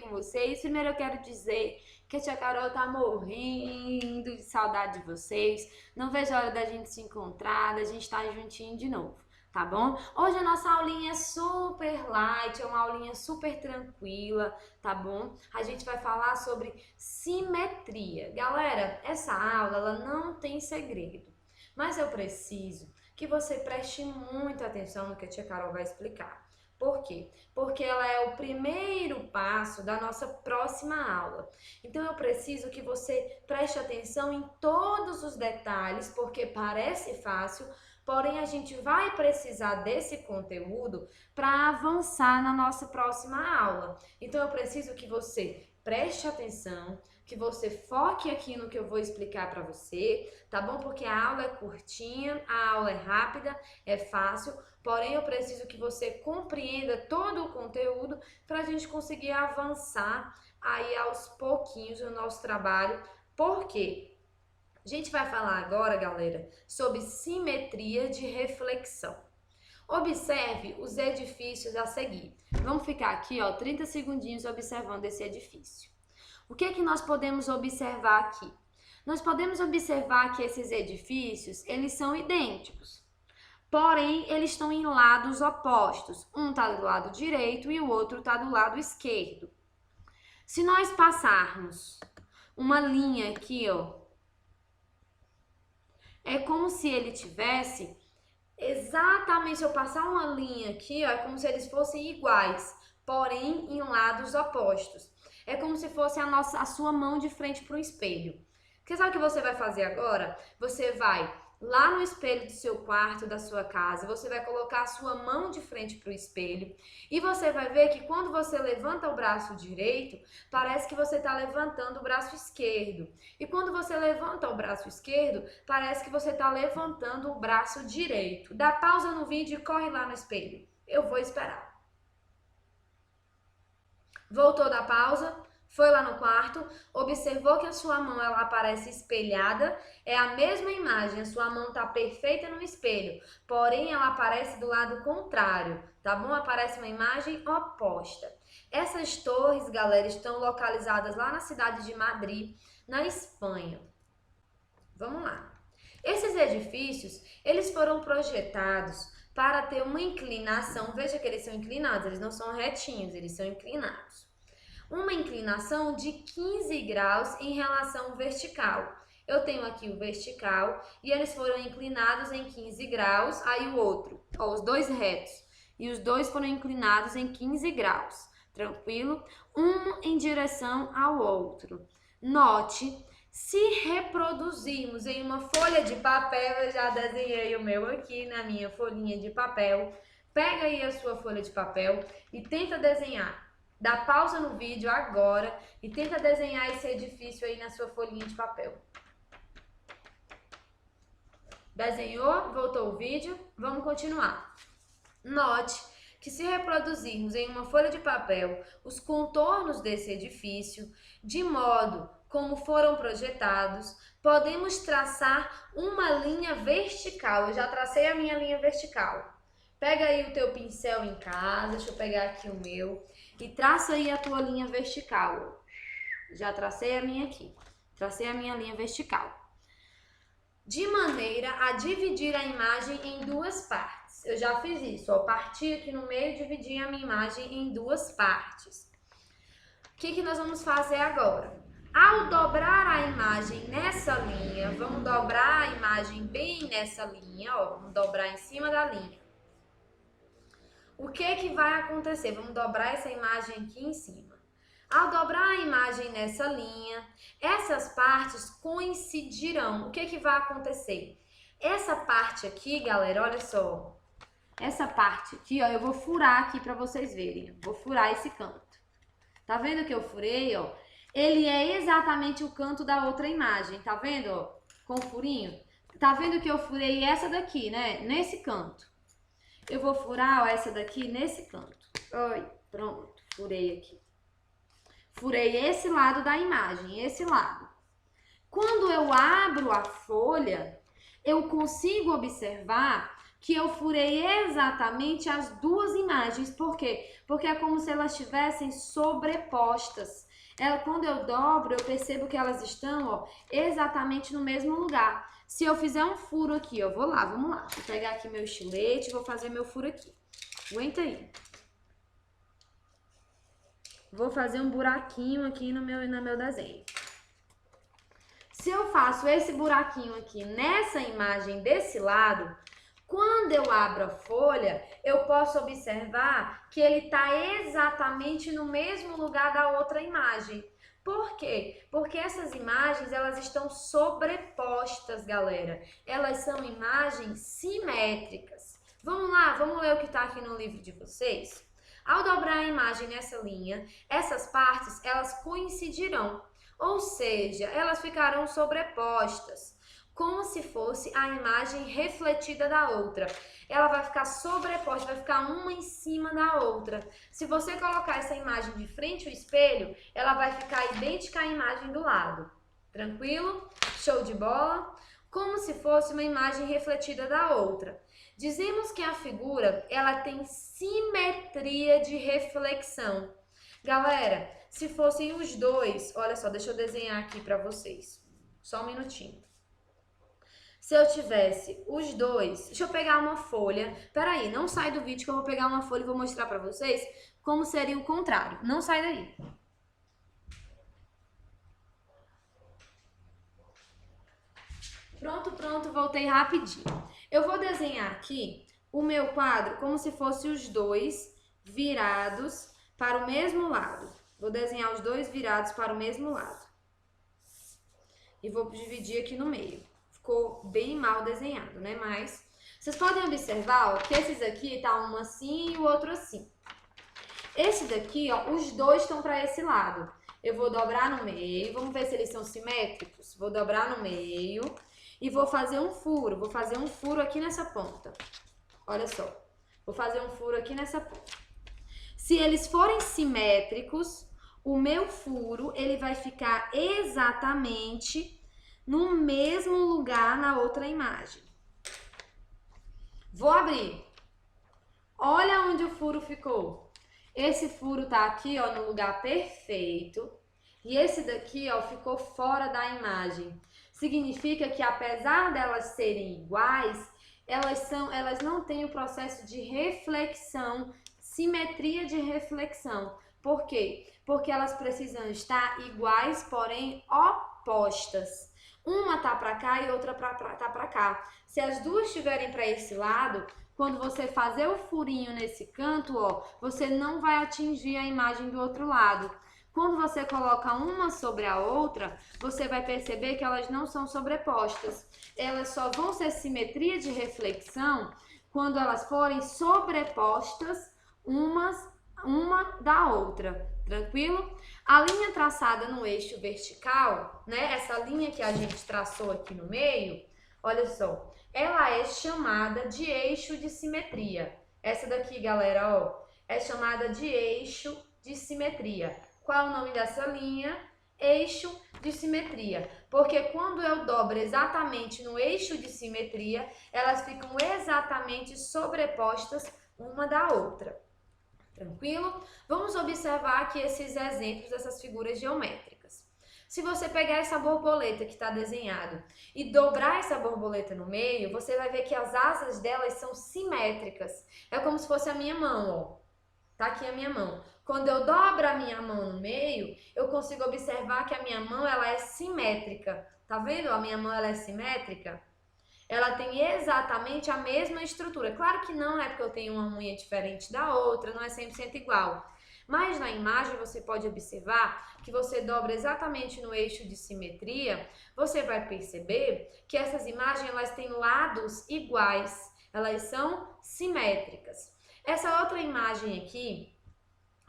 com vocês. Primeiro eu quero dizer que a tia Carol tá morrendo de saudade de vocês. Não vejo a hora da gente se encontrar, da gente estar juntinho de novo, tá bom? Hoje a nossa aulinha é super light, é uma aulinha super tranquila, tá bom? A gente vai falar sobre simetria. Galera, essa aula ela não tem segredo, mas eu preciso que você preste muita atenção no que a tia Carol vai explicar. Por quê? Porque ela é o primeiro passo da nossa próxima aula. Então eu preciso que você preste atenção em todos os detalhes, porque parece fácil, porém a gente vai precisar desse conteúdo para avançar na nossa próxima aula. Então eu preciso que você preste atenção, que você foque aqui no que eu vou explicar para você, tá bom? Porque a aula é curtinha, a aula é rápida, é fácil, porém eu preciso que você compreenda todo o conteúdo para a gente conseguir avançar aí aos pouquinhos no nosso trabalho. Por quê? A gente vai falar agora, galera, sobre simetria de reflexão. Observe os edifícios a seguir. Vamos ficar aqui, ó, 30 segundinhos observando esse edifício. O que é que nós podemos observar aqui? Nós podemos observar que esses edifícios, eles são idênticos. Porém, eles estão em lados opostos. Um está do lado direito e o outro está do lado esquerdo. Se nós passarmos uma linha aqui, ó, é como se ele tivesse exatamente, se eu passar uma linha aqui, ó, é como se eles fossem iguais, porém em lados opostos. É como se fosse a sua mão de frente para o espelho. Você sabe o que você vai fazer agora? Você vai lá no espelho do seu quarto, da sua casa, você vai colocar a sua mão de frente para o espelho e você vai ver que quando você levanta o braço direito, parece que você está levantando o braço esquerdo. E quando você levanta o braço esquerdo, parece que você está levantando o braço direito. Dá pausa no vídeo e corre lá no espelho. Eu vou esperar. Voltou da pausa, foi lá no quarto, observou que a sua mão ela aparece espelhada, é a mesma imagem, a sua mão tá perfeita no espelho, porém ela aparece do lado contrário, tá bom? Aparece uma imagem oposta. Essas torres, galera, estão localizadas lá na cidade de Madrid, na Espanha. Vamos lá. Esses edifícios, eles foram projetados para ter uma inclinação, veja que eles são inclinados, eles não são retinhos, eles são inclinados. Uma inclinação de 15 graus em relação ao vertical. Eu tenho aqui o vertical e eles foram inclinados em 15 graus, aí o outro, ó, os dois retos, e os dois foram inclinados em 15 graus, tranquilo? Um em direção ao outro. Note, se reproduzirmos em uma folha de papel, eu já desenhei o meu aqui na minha folhinha de papel, pega aí a sua folha de papel e tenta desenhar. Dá pausa no vídeo agora e tenta desenhar esse edifício aí na sua folhinha de papel. Desenhou? Voltou o vídeo? Vamos continuar. Note que se reproduzirmos em uma folha de papel os contornos desse edifício, de modo como foram projetados, podemos traçar uma linha vertical. Eu já tracei a minha linha vertical. Pega aí o teu pincel em casa, deixa eu pegar aqui o meu, e traça aí a tua linha vertical. Já tracei a minha aqui, tracei a minha linha vertical. De maneira a dividir a imagem em duas partes. Eu já fiz isso, ó, parti aqui no meio e dividi a minha imagem em duas partes. O que nós vamos fazer agora? Ao dobrar a imagem nessa linha, vamos dobrar a imagem bem nessa linha, ó, vamos dobrar em cima da linha. O que vai acontecer? Vamos dobrar essa imagem aqui em cima. Ao dobrar a imagem nessa linha, essas partes coincidirão. O que vai acontecer? Essa parte aqui, galera, olha só. Essa parte aqui, ó, eu vou furar aqui para vocês verem. Vou furar esse canto. Tá vendo que eu furei, ó? Ele é exatamente o canto da outra imagem, tá vendo, ó? Com o furinho. Tá vendo que eu furei essa daqui, né? Nesse canto. Eu vou furar, ó, essa daqui nesse canto. Oi, pronto, furei aqui. Furei esse lado da imagem, esse lado. Quando eu abro a folha, eu consigo observar que eu furei exatamente as duas imagens. Por quê? Porque é como se elas estivessem sobrepostas. Quando eu dobro, eu percebo que elas estão, ó, exatamente no mesmo lugar. Se eu fizer um furo aqui, ó, vamos lá. Vou pegar aqui meu estilete e vou fazer meu furo aqui. Aguenta aí. Vou fazer um buraquinho aqui no meu desenho. Se eu faço esse buraquinho aqui nessa imagem desse lado, quando eu abro a folha, eu posso observar que ele está exatamente no mesmo lugar da outra imagem. Por quê? Porque essas imagens, elas estão sobrepostas, galera. Elas são imagens simétricas. Vamos lá, vamos ler o que está aqui no livro de vocês? Ao dobrar a imagem nessa linha, essas partes, elas coincidirão. Ou seja, elas ficarão sobrepostas, como se fosse a imagem refletida da outra. Ela vai ficar sobreposta, vai ficar uma em cima da outra. Se você colocar essa imagem de frente ao espelho, ela vai ficar idêntica à imagem do lado. Tranquilo? Show de bola? Como se fosse uma imagem refletida da outra. Dizemos que a figura, ela tem simetria de reflexão. Galera, se fossem os dois, olha só, deixa eu desenhar aqui para vocês. Só um minutinho. Se eu tivesse os dois, deixa eu pegar uma folha. Peraí, não sai do vídeo que eu vou pegar uma folha e vou mostrar para vocês como seria o contrário. Não sai daí. Pronto, voltei rapidinho. Eu vou desenhar aqui o meu quadro como se fosse os dois virados para o mesmo lado. Vou desenhar os dois virados para o mesmo lado. E vou dividir aqui no meio. Ficou bem mal desenhado, né? Mas vocês podem observar, ó, que esses aqui tá um assim e o outro assim. Esse daqui, ó, os dois estão para esse lado. Eu vou dobrar no meio, vamos ver se eles são simétricos. Vou dobrar no meio e vou fazer um furo. Vou fazer um furo aqui nessa ponta. Olha só. Vou fazer um furo aqui nessa ponta. Se eles forem simétricos, o meu furo, ele vai ficar exatamente no mesmo lugar na outra imagem. Vou abrir. Olha onde o furo ficou. Esse furo tá aqui, ó, no lugar perfeito. E esse daqui, ó, ficou fora da imagem. Significa que apesar delas serem iguais, elas não têm o processo de reflexão, simetria de reflexão. Por quê? Porque elas precisam estar iguais, porém opostas. Uma tá para cá e outra tá para cá. Se as duas estiverem para esse lado, quando você fazer o furinho nesse canto, ó, você não vai atingir a imagem do outro lado. Quando você coloca uma sobre a outra, você vai perceber que elas não são sobrepostas. Elas só vão ser simetria de reflexão quando elas forem sobrepostas uma da outra. Tranquilo? A linha traçada no eixo vertical, né? Essa linha que a gente traçou aqui no meio, olha só, ela é chamada de eixo de simetria. Essa daqui, galera, ó, é chamada de eixo de simetria. Qual é o nome dessa linha? Eixo de simetria. Porque quando eu dobro exatamente no eixo de simetria, elas ficam exatamente sobrepostas uma da outra. Tranquilo? Vamos observar aqui esses exemplos dessas figuras geométricas. Se você pegar essa borboleta que está desenhado e dobrar essa borboleta no meio, você vai ver que as asas delas são simétricas. É como se fosse a minha mão, ó. Tá aqui a minha mão. Quando eu dobro a minha mão no meio, eu consigo observar que a minha mão ela é simétrica. Tá vendo? A minha mão ela é simétrica. Ela tem exatamente a mesma estrutura. Claro que não, né? Porque eu tenho uma unha diferente da outra, não é 100% igual. Mas na imagem você pode observar que você dobra exatamente no eixo de simetria, você vai perceber que essas imagens elas têm lados iguais, elas são simétricas. Essa outra imagem aqui,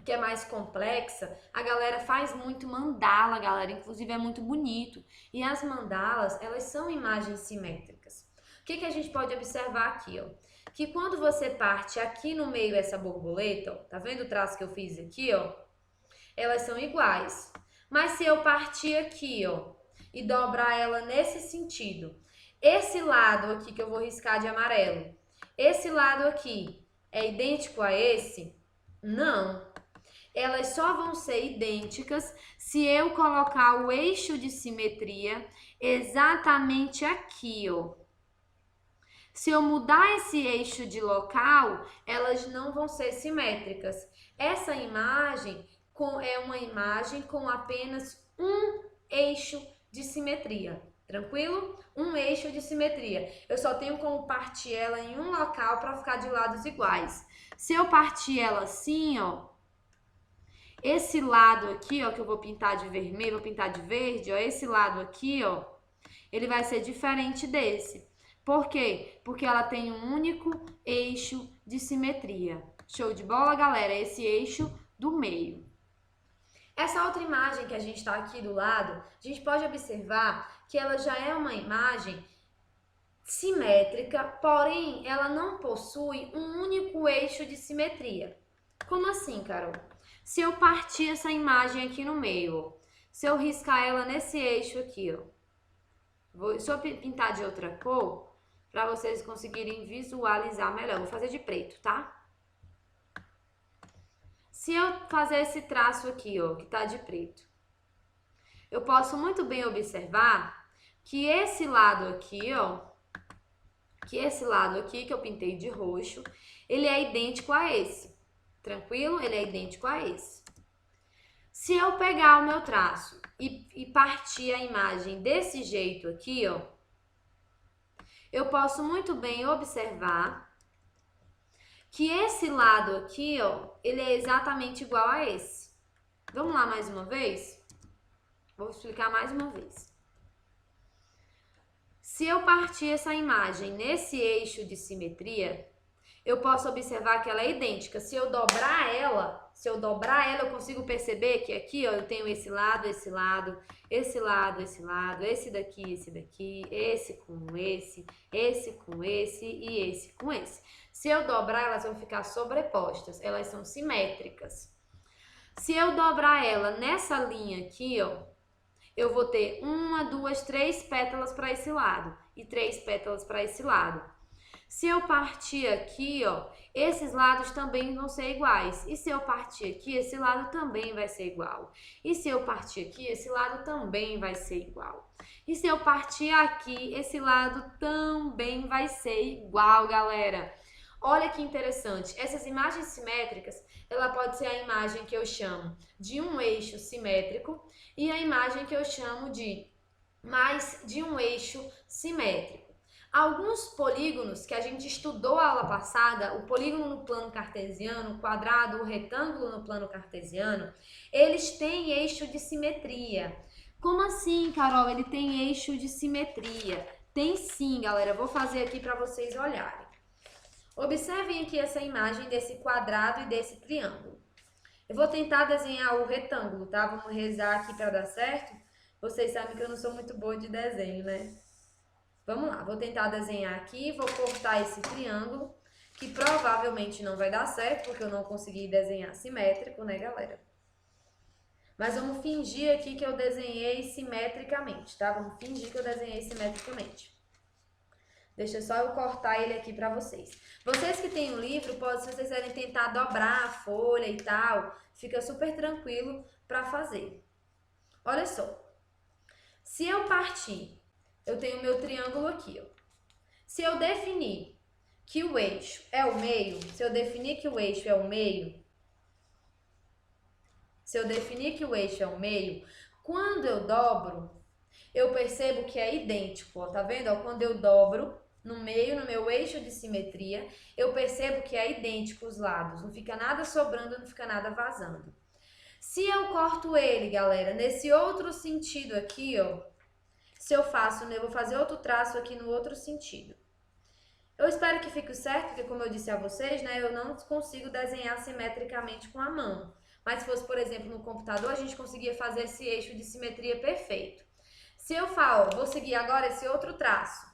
que é mais complexa, a galera faz muito mandala, galera, inclusive é muito bonito. E as mandalas, elas são imagens simétricas. O que a gente pode observar aqui, ó? Que quando você parte aqui no meio essa borboleta, ó, tá vendo o traço que eu fiz aqui, ó? Elas são iguais. Mas se eu partir aqui, ó, e dobrar ela nesse sentido, esse lado aqui que eu vou riscar de amarelo, esse lado aqui é idêntico a esse? Não. Elas só vão ser idênticas se eu colocar o eixo de simetria exatamente aqui, ó. Se eu mudar esse eixo de local, elas não vão ser simétricas. Essa imagem é uma imagem com apenas um eixo de simetria. Tranquilo? Um eixo de simetria. Eu só tenho como partir ela em um local para ficar de lados iguais. Se eu partir ela assim, ó, esse lado aqui, ó, que eu vou pintar de vermelho, vou pintar de verde, ó, esse lado aqui, ó, ele vai ser diferente desse. Por quê? Porque ela tem um único eixo de simetria. Show de bola, galera? Esse eixo do meio. Essa outra imagem que a gente está aqui do lado, a gente pode observar que ela já é uma imagem simétrica, porém ela não possui um único eixo de simetria. Como assim, Carol? Se eu partir essa imagem aqui no meio, ó, se eu riscar ela nesse eixo aqui, ó, se eu pintar de outra cor, para vocês conseguirem visualizar melhor. Vou fazer de preto, tá? Se eu fazer esse traço aqui, ó, que tá de preto, eu posso muito bem observar que esse lado aqui, ó, que eu pintei de roxo, ele é idêntico a esse. Tranquilo? Ele é idêntico a esse. Se eu pegar o meu traço e partir a imagem desse jeito aqui, ó, eu posso muito bem observar que esse lado aqui, ó, ele é exatamente igual a esse. Vamos lá mais uma vez? Vou explicar mais uma vez. Se eu partir essa imagem nesse eixo de simetria, eu posso observar que ela é idêntica. Se eu dobrar ela, eu consigo perceber que aqui, ó, eu tenho esse lado, esse lado, esse lado, esse lado, esse daqui, esse com esse com esse e esse com esse. Se eu dobrar, elas vão ficar sobrepostas, elas são simétricas. Se eu dobrar ela nessa linha aqui, ó, eu vou ter 1, 2, 3 pétalas para esse lado e 3 pétalas para esse lado. Se eu partir aqui, ó, esses lados também vão ser iguais. E se eu partir aqui, esse lado também vai ser igual. E se eu partir aqui, esse lado também vai ser igual. E se eu partir aqui, esse lado também vai ser igual, galera. Olha que interessante. Essas imagens simétricas, ela pode ser a imagem que eu chamo de um eixo simétrico e a imagem que eu chamo de mais de um eixo simétrico. Alguns polígonos que a gente estudou a aula passada, o polígono no plano cartesiano, o quadrado, o retângulo no plano cartesiano, eles têm eixo de simetria. Como assim, Carol? Ele tem eixo de simetria? Tem sim, galera. Vou fazer aqui para vocês olharem. Observem aqui essa imagem desse quadrado e desse triângulo. Eu vou tentar desenhar o retângulo, tá? Vamos rezar aqui para dar certo. Vocês sabem que eu não sou muito boa de desenho, né? Vamos lá, vou tentar desenhar aqui, vou cortar esse triângulo, que provavelmente não vai dar certo, porque eu não consegui desenhar simétrico, né, galera? Mas vamos fingir aqui que eu desenhei simetricamente, tá? Vamos fingir que eu desenhei simetricamente. Deixa só eu cortar ele aqui pra vocês. Vocês que têm o livro, se vocês quiserem tentar dobrar a folha e tal, fica super tranquilo pra fazer. Olha só, se eu partir... Eu tenho meu triângulo aqui, ó. Se eu definir que o eixo é o meio, quando eu dobro, eu percebo que é idêntico, ó, tá vendo? Ó, quando eu dobro no meio, no meu eixo de simetria, eu percebo que é idêntico os lados, não fica nada sobrando, não fica nada vazando. Se eu corto ele, galera, nesse outro sentido aqui, ó, eu vou fazer outro traço aqui no outro sentido. Eu espero que fique certo, porque como eu disse a vocês, né, eu não consigo desenhar simetricamente com a mão. Mas se fosse, por exemplo, no computador, a gente conseguia fazer esse eixo de simetria perfeito. Se eu vou seguir agora esse outro traço.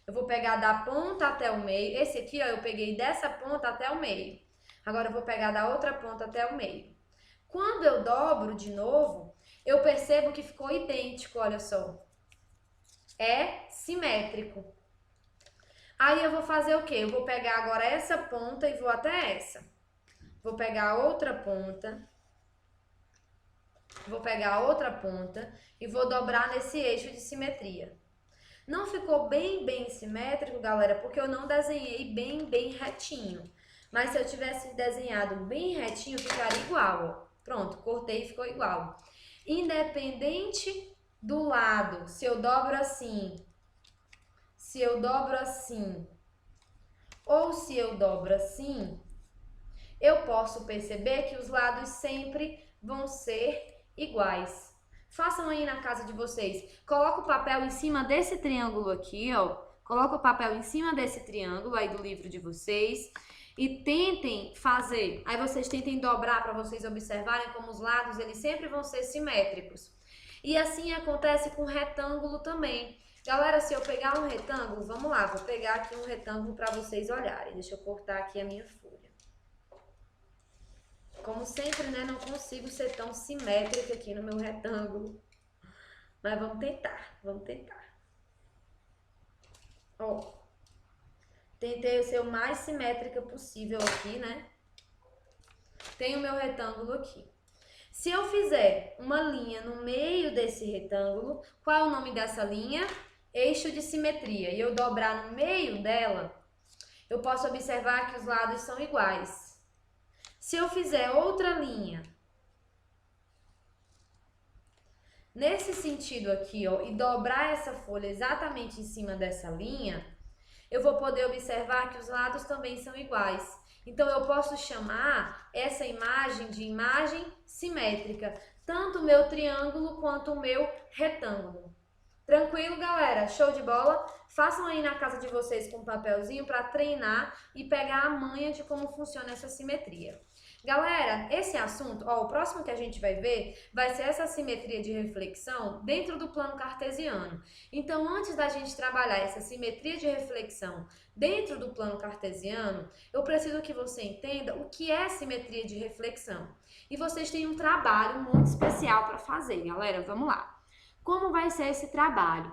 Eu vou pegar da ponta até o meio. Esse aqui, ó, eu peguei dessa ponta até o meio. Agora eu vou pegar da outra ponta até o meio. Quando eu dobro de novo, eu percebo que ficou idêntico, olha só. É simétrico. Aí eu vou fazer o quê? Eu vou pegar agora essa ponta e vou até essa. Vou pegar outra ponta. Vou pegar outra ponta e vou dobrar nesse eixo de simetria. Não ficou bem simétrico, galera, porque eu não desenhei bem retinho. Mas se eu tivesse desenhado bem retinho, ficaria igual, ó. Pronto, cortei e ficou igual. Independente do lado, se eu dobro assim, ou se eu dobro assim, eu posso perceber que os lados sempre vão ser iguais. Façam aí na casa de vocês. Coloca o papel em cima desse triângulo aqui, ó. Coloca o papel em cima desse triângulo aí do livro de vocês e tentem fazer. Aí vocês tentem dobrar para vocês observarem como os lados eles sempre vão ser simétricos. E assim acontece com retângulo também. Galera, se eu pegar um retângulo, vamos lá, vou pegar aqui um retângulo para vocês olharem. Deixa eu cortar aqui a minha folha. Como sempre, né, não consigo ser tão simétrica aqui no meu retângulo. Mas vamos tentar, Ó, tentei ser o mais simétrica possível aqui, né? Tenho o meu retângulo aqui. Se eu fizer uma linha no meio desse retângulo, qual é o nome dessa linha? Eixo de simetria. E eu dobrar no meio dela, eu posso observar que os lados são iguais. Se eu fizer outra linha nesse sentido aqui, ó, e dobrar essa folha exatamente em cima dessa linha, eu vou poder observar que os lados também são iguais. Então, eu posso chamar essa imagem de imagem simétrica, tanto o meu triângulo quanto o meu retângulo. Tranquilo, galera? Show de bola? Façam aí na casa de vocês com um papelzinho para treinar e pegar a manha de como funciona essa simetria. Galera, esse assunto, ó, o próximo que a gente vai ver vai ser essa simetria de reflexão dentro do plano cartesiano. Então, antes da gente trabalhar essa simetria de reflexão dentro do plano cartesiano, eu preciso que você entenda o que é simetria de reflexão. E vocês têm um trabalho muito especial para fazer, galera. Vamos lá. Como vai ser esse trabalho?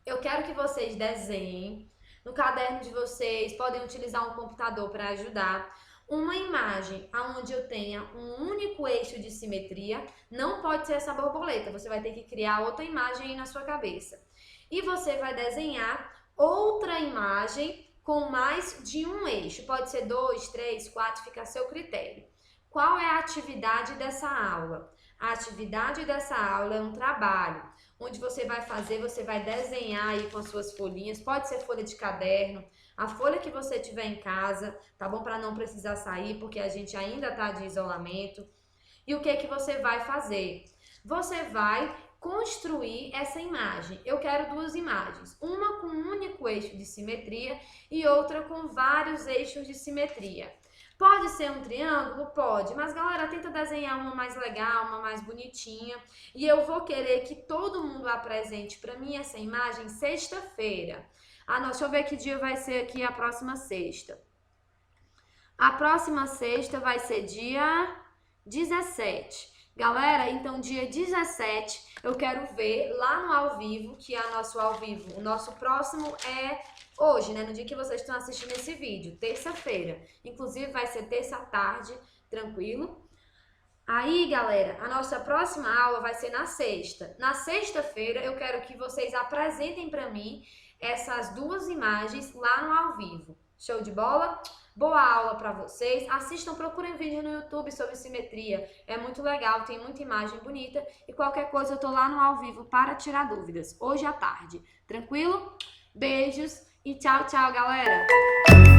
Eu quero que vocês desenhem no caderno de vocês, podem utilizar um computador para ajudar, uma imagem onde eu tenha um único eixo de simetria. Não pode ser essa borboleta, você vai ter que criar outra imagem aí na sua cabeça. E você vai desenhar outra imagem com mais de um eixo, pode ser 2, 3, 4, fica a seu critério. Qual é a atividade dessa aula? A atividade dessa aula é um trabalho, onde você vai desenhar aí com as suas folhinhas, pode ser folha de caderno, a folha que você tiver em casa, tá bom? Para não precisar sair, porque a gente ainda tá de isolamento. E o que é que você vai fazer? Você vai construir essa imagem. Eu quero duas imagens, uma com um único eixo de simetria e outra com vários eixos de simetria. Pode ser um triângulo? Pode, mas galera, tenta desenhar uma mais legal, uma mais bonitinha. E eu vou querer que todo mundo apresente para mim essa imagem sexta-feira. Deixa eu ver que dia vai ser aqui a próxima sexta. A próxima sexta vai ser dia 17. Galera, então dia 17 eu quero ver lá no ao vivo, que é nosso ao vivo. O nosso próximo é hoje, né? No dia que vocês estão assistindo esse vídeo, terça-feira. Inclusive vai ser terça à tarde, tranquilo? Aí, galera, a nossa próxima aula vai ser na sexta. Na sexta-feira eu quero que vocês apresentem para mim essas duas imagens lá no ao vivo. Show de bola? Boa aula para vocês. Assistam, procurem vídeo no YouTube sobre simetria. É muito legal, tem muita imagem bonita. E qualquer coisa eu tô lá no ao vivo para tirar dúvidas. Hoje à tarde. Tranquilo? Beijos e tchau, tchau, galera!